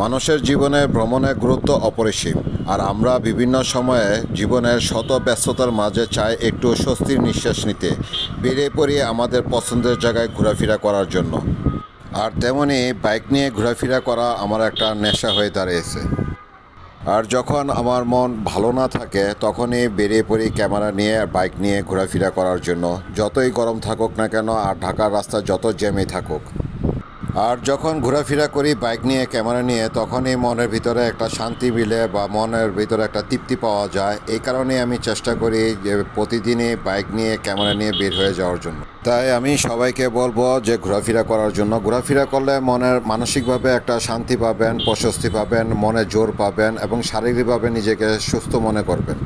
মানুষের জীবনে ভ্রমণের গুরুত্ব অপরিসীম। আর আমরা বিভিন্ন সময়ে জীবনের শত ব্যস্ততার মাঝে চাই একটু স্বস্তির নিঃশ্বাস নিতে, বেরিয়ে পড়ি আমাদের পছন্দের জায়গায় ঘোরাফেরা করার জন্য। আর তেমনি বাইক নিয়ে ঘোরাফেরা করা আমার একটা নেশা হয়ে দাঁড়িয়েছে। আর যখন আমার মন ভালো না থাকে তখনই বেরিয়ে পড়ি ক্যামেরা নিয়ে বাইক নিয়ে ঘোরাফেরা করার জন্য, যতই গরম থাকুক না কেন আর ঢাকার রাস্তা যত জ্যামই থাকুক। আর যখন ঘোরাফেরা করি বাইক নিয়ে ক্যামেরা নিয়ে তখনই মনের ভিতরে একটা শান্তি মিলে বা মনের ভিতরে একটা তৃপ্তি পাওয়া যায়। এই কারণে আমি চেষ্টা করি যে প্রতিদিনই বাইক নিয়ে ক্যামেরা নিয়ে বের হয়ে যাওয়ার জন্য। তাই আমি সবাইকে বলবো যে ঘোরাফেরা করার জন্য। ঘোরাফেরা করলে মনের মানসিকভাবে একটা শান্তি পাবেন, প্রশস্তি পাবেন, মনে জোর পাবেন এবং শারীরিকভাবে নিজেকে সুস্থ মনে করবেন।